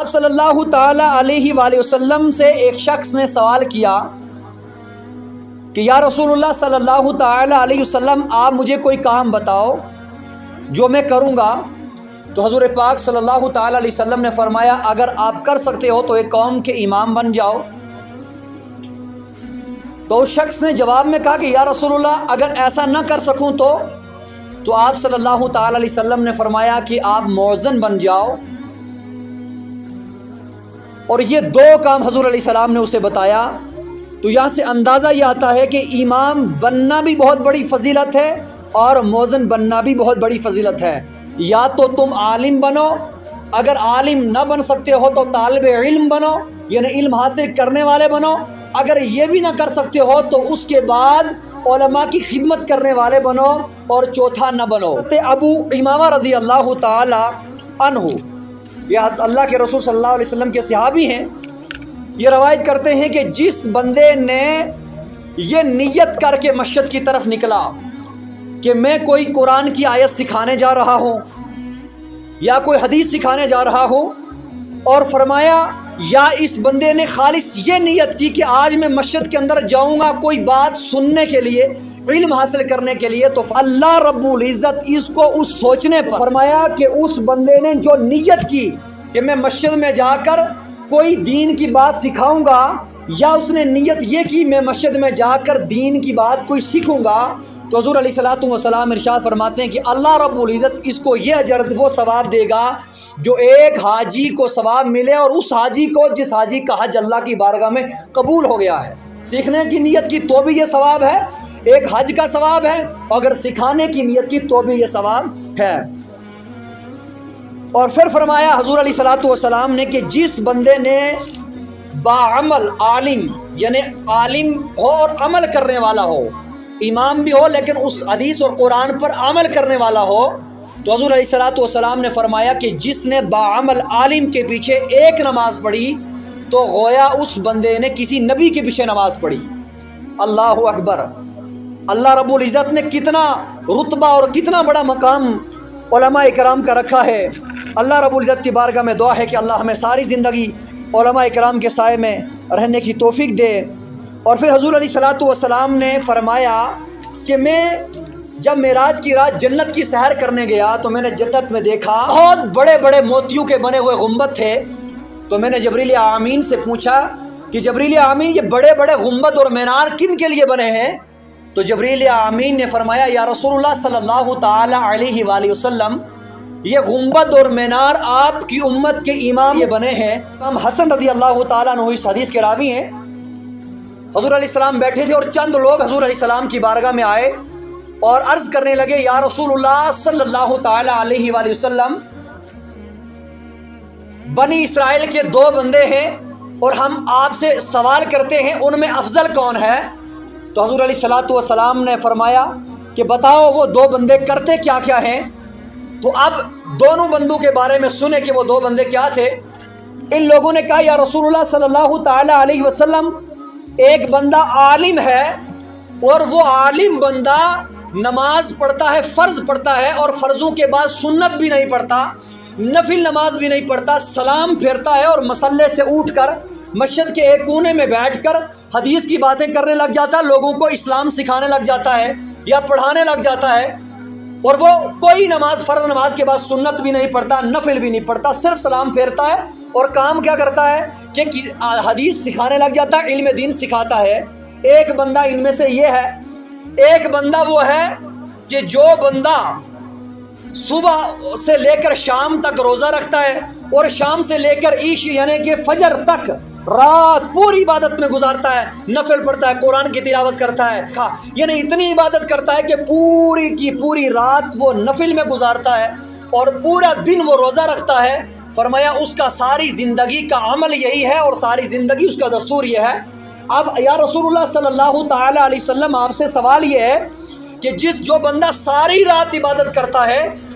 آپ صلی اللہ تعالی علیہ وآلہ وسلم سے ایک شخص نے سوال کیا کہ یا رسول اللہ صلی اللہ تعالی علیہ وسلم آپ مجھے کوئی کام بتاؤ جو میں کروں گا. تو حضور پاک صلی اللہ تعالی علیہ وسلم نے فرمایا اگر آپ کر سکتے ہو تو ایک قوم کے امام بن جاؤ. تو اس شخص نے جواب میں کہا کہ یا رسول اللہ اگر ایسا نہ کر سکوں تو آپ صلی اللہ تعالی علیہ وسلم نے فرمایا کہ آپ مؤذن بن جاؤ. اور یہ دو کام حضور علیہ السلام نے اسے بتایا. تو یہاں سے اندازہ یہ آتا ہے کہ امام بننا بھی بہت بڑی فضیلت ہے اور مؤذن بننا بھی بہت بڑی فضیلت ہے. یا تو تم عالم بنو، اگر عالم نہ بن سکتے ہو تو طالب علم بنو، یعنی علم حاصل کرنے والے بنو. اگر یہ بھی نہ کر سکتے ہو تو اس کے بعد علماء کی خدمت کرنے والے بنو، اور چوتھا نہ بنو. ابو امامہ رضی اللہ تعالی عنہ، یہ اللہ کے رسول صلی اللہ علیہ وسلم کے صحابی ہیں، یہ روایت کرتے ہیں کہ جس بندے نے یہ نیت کر کے مسجد کی طرف نکلا کہ میں کوئی قرآن کی آیت سکھانے جا رہا ہوں یا کوئی حدیث سکھانے جا رہا ہوں، اور فرمایا یا اس بندے نے خالص یہ نیت کی کہ آج میں مسجد کے اندر جاؤں گا کوئی بات سننے کے لیے، علم حاصل کرنے کے لیے، تو اللہ رب العزت اس کو اس سوچنے پر فرمایا کہ اس بندے نے جو نیت کی کہ میں مسجد میں جا کر کوئی دین کی بات سکھاؤں گا، یا اس نے نیت یہ کی میں مسجد میں جا کر دین کی بات کوئی سیکھوں گا، تو حضور علیہ الصلوۃ والسلام ارشاد فرماتے ہیں کہ اللہ رب العزت اس کو یہ اجر وہ ثواب دے گا جو ایک حاجی کو ثواب ملے، اور اس حاجی کو جس حاجی کا حج اللہ کی بارگاہ میں قبول ہو گیا ہے. سیکھنے کی نیت کی تو بھی یہ ثواب ہے، ایک حج کا ثواب ہے، اگر سکھانے کی نیت کی تو بھی یہ ثواب ہے. اور پھر فرمایا حضور علیہ الصلوۃ والسلام نے کہ جس بندے نے باعمل عالم، یعنی عالم ہو اور عمل کرنے والا ہو، امام بھی ہو لیکن اس حدیث اور قرآن پر عمل کرنے والا ہو، تو حضور علیہ الصلوۃ والسلام نے فرمایا کہ جس نے باعمل عالم کے پیچھے ایک نماز پڑھی تو گویا اس بندے نے کسی نبی کے پیچھے نماز پڑھی. اللہ اکبر! اللہ رب العزت نے کتنا رتبہ اور کتنا بڑا مقام علماء اکرام کا رکھا ہے. اللہ رب العزت کی بارگاہ میں دعا ہے کہ اللہ ہمیں ساری زندگی علماء اکرام کے سائے میں رہنے کی توفیق دے. اور پھر حضور علیہ الصلوۃ والسلام نے فرمایا کہ میں جب معراج کی رات جنت کی سحر کرنے گیا تو میں نے جنت میں دیکھا بہت بڑے بڑے موتیوں کے بنے ہوئے گنبد تھے. تو میں نے جبریل آمین سے پوچھا کہ جبریل آمین یہ بڑے بڑے گنبد اور مینار کن کے لیے بنے ہیں؟ تو جبریل آمین نے فرمایا یا رسول اللہ صلی اللہ تعالی علیہ وآلہ وسلم یہ گنبد اور مینار آپ کی امت کے امام یہ بنے ہیں. امام حسن رضی اللہ تعالیٰ عنہ اس حدیث کے راوی ہیں. حضور علیہ السلام بیٹھے تھے اور چند لوگ حضور علیہ السلام کی بارگاہ میں آئے اور عرض کرنے لگے یا رسول اللہ صلی اللہ تعالی علیہ وآلہ وسلم بنی اسرائیل کے دو بندے ہیں اور ہم آپ سے سوال کرتے ہیں ان میں افضل کون ہے؟ تو حضور علیہ الصلوۃ والسلام نے فرمایا کہ بتاؤ وہ دو بندے کرتے کیا کیا ہیں؟ تو اب دونوں بندوں کے بارے میں سنے کہ وہ دو بندے کیا تھے. ان لوگوں نے کہا یا رسول اللہ صلی اللہ تعالی علیہ وسلم ایک بندہ عالم ہے اور وہ عالم بندہ نماز پڑھتا ہے، فرض پڑھتا ہے، اور فرضوں کے بعد سنت بھی نہیں پڑھتا، نفل نماز بھی نہیں پڑھتا، سلام پھیرتا ہے اور مصلے سے اٹھ کر مسجد کے ایک کونے میں بیٹھ کر حدیث کی باتیں کرنے لگ جاتا ہے، لوگوں کو اسلام سکھانے لگ جاتا ہے یا پڑھانے لگ جاتا ہے، اور وہ کوئی نماز فرض نماز کے بعد سنت بھی نہیں پڑھتا، نفل بھی نہیں پڑھتا، صرف سلام پھیرتا ہے اور کام کیا کرتا ہے کہ حدیث سکھانے لگ جاتا ہے، علم دین سکھاتا ہے. ایک بندہ ان میں سے یہ ہے. ایک بندہ وہ ہے کہ جو بندہ صبح سے لے کر شام تک روزہ رکھتا ہے اور شام سے لے کر عشاء یعنی کہ فجر تک رات پوری عبادت میں گزارتا ہے، نفل پڑھتا ہے، قرآن کی تلاوت کرتا ہے، یعنی اتنی عبادت کرتا ہے کہ پوری کی پوری رات وہ نفل میں گزارتا ہے اور پورا دن وہ روزہ رکھتا ہے. فرمایا اس کا ساری زندگی کا عمل یہی ہے اور ساری زندگی اس کا دستور یہ ہے. اب یا رسول اللہ صلی اللہ تعالی علیہ وسلم آپ سے سوال یہ ہے کہ جو بندہ ساری رات عبادت کرتا ہے